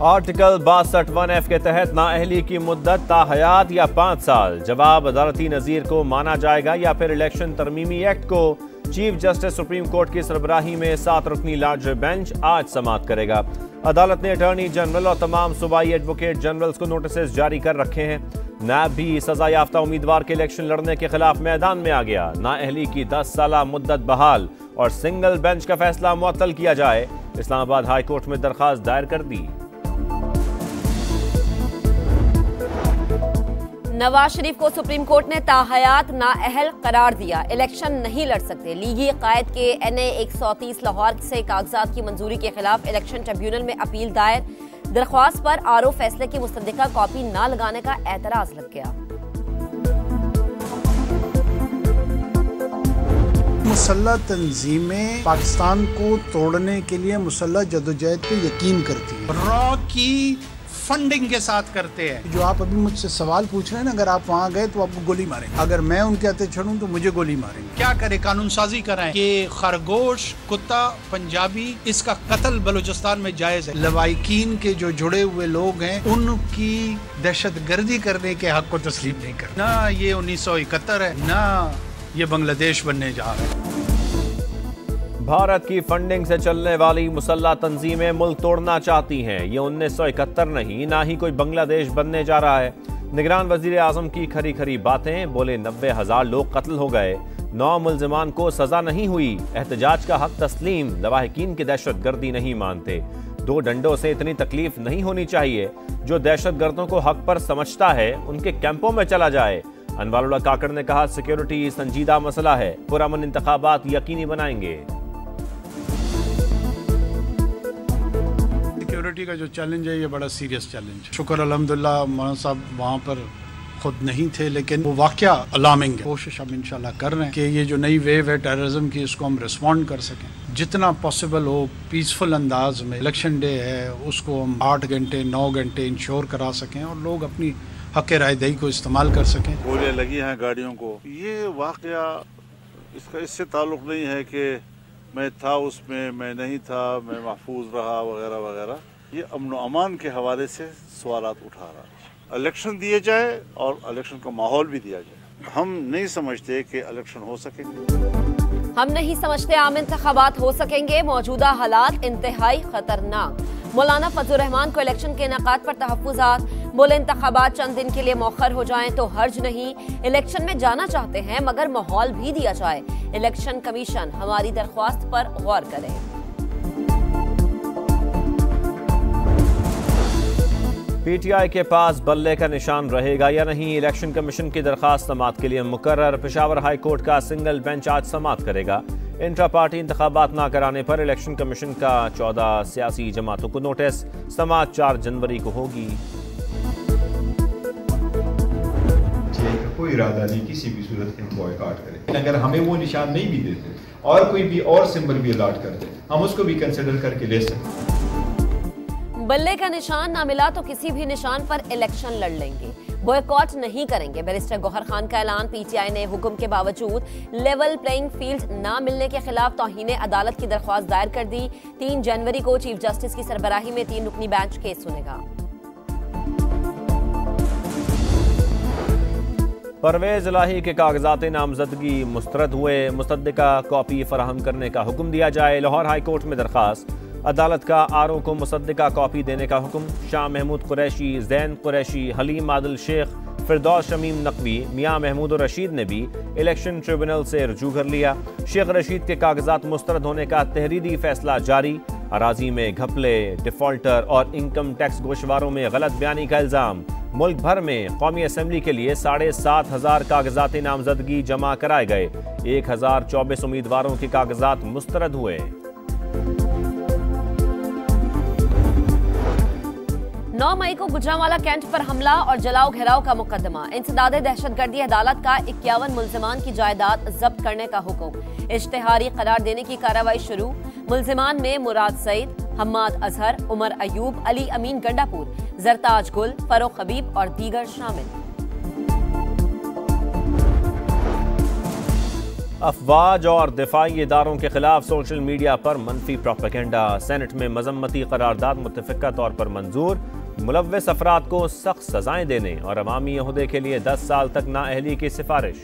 Article 62(1)(f) के तहत नाअहली की मुद्दत ताहयात या 5 साल। जवाब अदालती नज़ीर को माना जाएगा या फिर इलेक्शन तरमीमी एक्ट को चीफ जस्टिस सुप्रीम कोर्ट की सरबराही में 7 रुकनी लार्ज बेंच आज समाअत करेगा। अदालत ने अटॉर्नी जनरल और तमाम सूबाई एडवोकेट जनरल्स को नोटिस जारी कर रखे हैं। नैब भी सजा याफ्ता उम्मीदवार के इलेक्शन लड़ने के खिलाफ मैदान में आ गया। नाअहली की 10 साला मुद्दत बहाल और सिंगल बेंच का फैसला मुअत्तल किया जाए। इस्लामाबाद हाई कोर्ट में दरखास्त दायर कर दी। नवाज शरीफ को सुप्रीम कोर्ट ने ताहयात नाअहल करार दिया। इलेक्शन नहीं लड़ सकते। लीगी कायद के NA 130 लाहौर से कागजात की मंजूरी के खिलाफ इलेक्शन ट्रिब्यूनल में अपील दायर। दरख्वास्त पर RO फैसले की मुस्तदिका कॉपी न लगाने का एतराज लग गया। मुसल्लह तंजीमें पाकिस्तान को तोड़ने के लिए मुसल्लह जदोजहद पे यकीन करती है, रॉ की फंडिंग के साथ करते हैं। जो आप अभी मुझसे सवाल पूछ रहे हैं ना, अगर आप वहाँ गए तो आपको गोली मारेंगे, अगर मैं उनके हाथे चढ़ूं तो मुझे गोली मारेंगे। क्या करे, कानून साजी कराएं कि खरगोश, कुत्ता, पंजाबी, इसका कत्ल बलूचिस्तान में जायज है। लवाइकीन के जो जुड़े हुए लोग हैं उनकी दहशत गर्दी करने के हक को तस्लीम नहीं कर। ना ये 1971 है, ना ये बांग्लादेश बनने जा रहा है। भारत की फंडिंग से चलने वाली मुसल्लह तंजीमें मुल्क तोड़ना चाहती हैं। ये 1971 नहीं, ना ही कोई बांग्लादेश बनने जा रहा है। निगरान वजीर आजम की खरी खरी बातें। बोले 90,000 लोग कत्ल हो गए, 9 मुल्जिमान को सजा नहीं हुई। एहतजाज का हक तस्लीम। लवाहिकीन की दहशत गर्दी नहीं मानते। 2 डंडों से इतनी तकलीफ नहीं होनी चाहिए। जो दहशत गर्दों को हक पर समझता है उनके कैंपों में चला जाए। अनवारुल्लाह काकड़ ने कहा, सिक्योरिटी संजीदा मसला है, पुरअमन इंतखाबात यकीनी बनाएंगे। सिक्योरिटी का जो चैलेंज है ये बड़ा सीरियस चैलेंज है। शुक्र अल्हम्दुलिल्लाह मौलाना साहब वहाँ पर खुद नहीं थे, लेकिन वो वाकया अलार्मिंग है। कोशिश हम इंशाल्लाह कर रहे हैं कि ये जो नई वेव है टेररिज्म की, इसको हम रिस्पॉन्ड कर सकें जितना पॉसिबल हो पीसफुल अंदाज में। इलेक्शन डे है, उसको हम 8 घंटे 9 घंटे इंश्योर करा सकें और लोग अपनी हक राय दही को इस्तेमाल कर सकें। गोलियां लगी हैं गाड़ियों को। ये वाकया इसका इससे ताल्लुक नहीं है कि मैं था उसमें, मैं नहीं था, मैं महफूज रहा वगैरह वगैरह। ये अमन व अमान के हवाले से सवालात उठा रहा है। इलेक्शन दिए जाए और इलेक्शन का माहौल भी दिया जाए। हम नहीं समझते कि इलेक्शन हो सकेंगे। हम नहीं समझते आम इंतखाबात हो सकेंगे। मौजूदा हालात इंतहाई खतरनाक। मौलाना फजल रहमान को इलेक्शन के इनेकाद पर तहफ्फुज़ात। बोले इंतखाबात चंद दिन के लिए मौखर हो जाएं तो हर्ज नहीं। इलेक्शन में जाना चाहते हैं मगर माहौल भी दिया जाए। इलेक्शन कमीशन हमारी दरख्वास्त पर गौर करे। PTI के पास बल्ले का निशान रहेगा या नहीं, इलेक्शन कमीशन की दरखास्त समाअत के लिए मुकर्रर। पेशावर हाई कोर्ट का सिंगल बेंच आज समाअत करेगा। इंट्रा पार्टी इंतखाबात ना कराने पर इलेक्शन कमीशन का 14 सियासी जमातों को नोटिस। समाअत 4 जनवरी को होगी। कोई इरादा नहीं किसी भी सूरत में बॉयकॉट करें। अगर हमें वो निशान नहीं भी देते और कोई भी और सिंबल भी अलाट कर दे, हम उसको भी कंसिडर करके ले सकते। बल्ले का निशान ना मिला तो किसी भी निशान पर इलेक्शन लड़ लेंगे। बॉयकॉट नहीं करेंगे। बैरिस्टर गौहर खान का ऐलान। PTI ने हुक्म के बावजूद लेवल प्लेइंग फील्ड ना मिलने के खिलाफ तौहीन अदालत की दरख्वास्त दायर कर दी। 3 जनवरी को चीफ जस्टिस की सरबराही में 3 रुकनी बेंच केस सुनेगा। परवेज इलाही के कागजात नामजदगी मुस्तरद हुए। मुस्तदिका कॉपी फराहम करने का हुक्म दिया जाए। लाहौर हाई कोर्ट में दरखास्त। अदालत का RO को मुसद्दिका कॉपी देने का हुक्म। शाह महमूद कुरैशी, जैन कुरैशी, हलीम आदिल शेख, फिरदौस शमीम नकवी, मियाँ महमूद और रशीद ने भी इलेक्शन ट्रिब्यूनल से रुजू कर लिया। शेख रशीद के कागजात मुस्तरद होने का तहरीरी फैसला जारी। अराजी में घपले, डिफॉल्टर और इनकम टैक्स गोशवारों में गलत बयानी का इल्जाम। मुल्क भर में कौमी असम्बली के लिए 7,500 कागजात नामजदगी जमा कराए गए। 1,024 उम्मीदवारों के कागजात मुस्तरद हुए। 9 मई को गुजरांवाला कैंट पर हमला और जलाओ घेराव का मुकदमा। इंसदाद दहशतगर्दी अदालत का 51 मुल्जिमान की जायदाद जब्त करने का हुक्म। इश्तिहारी करार देने की कार्रवाई शुरू। मुल्जिमान में मुराद सईद, हम्माद अजहर, उमर अयूब, अली अमीन गंडापुर, जरताज गुल, फरोख हबीब और दीगर शामिल। अफवाज और दिफाई इदारों के खिलाफ सोशल मीडिया पर मनफी प्रोपेगेंडा। सेनेट में मजम्मती करारदाद मुतफ़िक़ा तौर पर मंजूर। मुलव्विस अफराद को सख्त सजाएं देने और अवामी ओहदे के लिए 10 साल तक नाअहली की सिफारिश।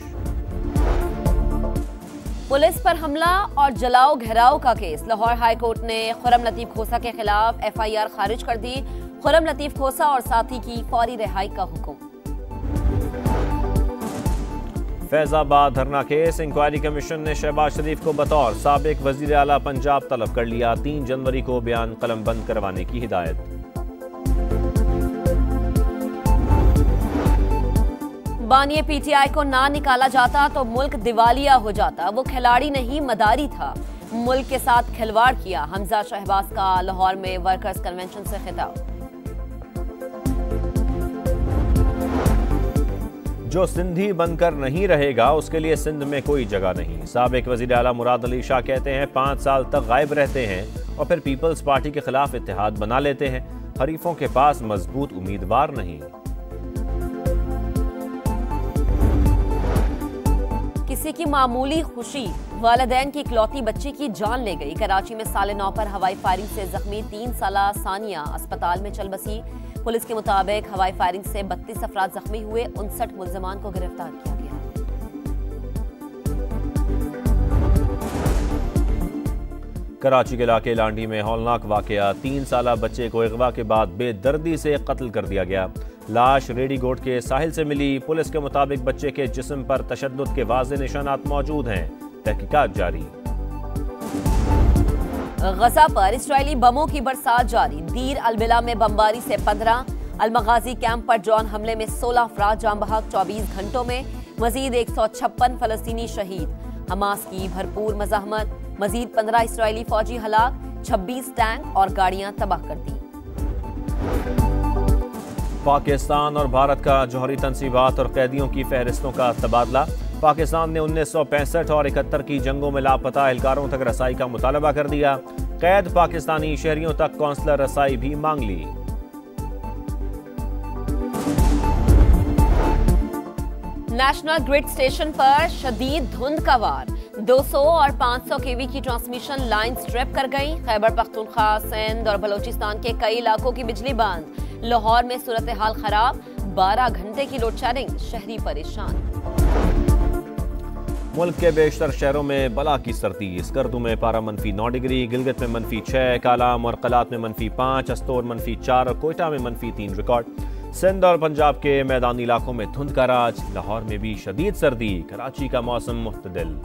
पुलिस पर हमला और जलाओ घेराव का केस। लाहौर हाई कोर्ट ने खुर्रम लतीफ खोसा के खिलाफ FIR खारिज कर दी। खुर्रम लतीफ खोसा और साथी की फौरी रिहाई का हुक्म। फैजाबाद धरना केस। इंक्वायरी कमीशन ने शहबाज शरीफ को बतौर साबिक वजीर आला पंजाब तलब कर लिया। 3 जनवरी को बयान कलमबंद करवाने की हिदायत। बानिए PTI को ना निकाला जाता तो मुल्क दिवालिया हो जाता। वो खिलाड़ी नहीं मदारी था, मुल्क के साथ खिलवाड़ किया। हमजा शहबाज का लाहौर में वर्कर्स कन्वेंशन से खिताब। जो सिंधी बनकर नहीं रहेगा उसके लिए सिंध में कोई जगह नहीं। साबिक वजीर आला मुराद अली शाह कहते हैं 5 साल तक गायब रहते हैं और फिर पीपल्स पार्टी के खिलाफ इत्तेहाद बना लेते हैं। हरीफों के पास मजबूत उम्मीदवार नहीं। किसी की मामूली खुशी वालिदैन की इकलौती बच्ची की जान ले गई। कराची में 9:30 पर हवाई फायरिंग से जख्मी 3 साला सानिया अस्पताल में चल बसी। पुलिस के मुताबिक हवाई फायरिंग से 32 अफराद जख्मी हुए। 59 मुल्जिमान को गिरफ्तार किया गया। कराची के इलाके लांडी में हौलनाक वाकया। 3 साला बच्चे को अगवा के बाद बेदर्दी से कत्ल कर दिया गया। लाश रेडी गोट के साहिल से मिली। पुलिस के मुताबिक बच्चे के जिस्म पर तशद्दुद के वाज़ेह निशानात मौजूद हैं। तहकीकात जारी। गजा पर इस्राएली बमों की बरसात जारी। दीर अलबिला में बमबारी से 15, अलमगाजी कैंप पर ड्रोन हमले में 16 अफराद जान बहक। 24 घंटों में मजीद 156 फलस्तीनी शहीद। हमास की भरपूर मज़ाहमत। मजीद 15 इस्राएली फौजी हलाक। 26 टैंक और गाड़ियां तबाह कर दी। पाकिस्तान और भारत का जौहरी तनसीबात और कैदियों की फहरिस्तों का तबादला। पाकिस्तान ने 1965 और 71 की जंगों में लापता एहलकारों तक रसाई का मुतालबा कर दिया। कैद पाकिस्तानी शहरियों तक कौंसलर रसाई भी मांग ली। नेशनल ग्रिड स्टेशन पर शदीद धुंध का वार। 200 और 500 kV की ट्रांसमिशन लाइन स्ट्रिप कर गई। खैबर पख्तूनख्वा, सिंध और बलोचिस्तान के कई इलाकों की बिजली बंद। लाहौर में सूरत हाल खराब। 12 घंटे की लोड शेडिंग। शहरी परेशान। मुल्क के बेशतर शहरों में बला की सर्दी। स्कर्दू में पारा -9 डिग्री, गिलगित में -6, कालाम और कलात में -5, अस्तोर -4 और कोयटा में -3 रिकॉर्ड। सिंध और पंजाब के मैदानी इलाकों में धुंध का राज। लाहौर में भी शदीद सर्दी। कराची का मौसम मुख्तदिल।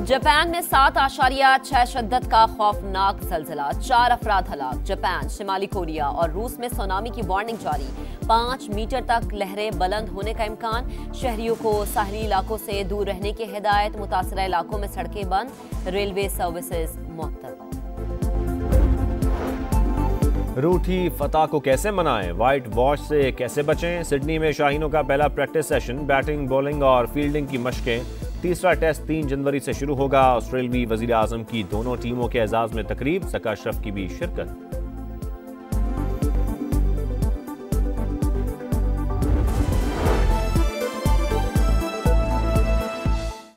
जापान में 7.6 शिद्दत का खौफनाक ज़लज़ला। 4 अफराद हलाक। जापान, शिमाली कोरिया और रूस में सुनामी की वार्निंग जारी। 5 मीटर तक लहरें बुलंद होने का इम्कान। शहरियों को साहली इलाकों से दूर रहने की हिदायत। मुतासरा इलाकों में सड़कें बंद। रेलवे सर्विसेज मुअत्तल। रूठी फतह को कैसे मनाएं, व्हाइट वॉश से कैसे बचें। सिडनी में शाहीनों का पहला प्रैक्टिस सेशन। बैटिंग, बॉलिंग और फील्डिंग की मशकें। तीसरा टेस्ट 3 जनवरी से शुरू होगा। ऑस्ट्रेलियाई वजीर आजम की दोनों टीमों के एजाज में तकरीब। सका अशरफ की भी शिरकत।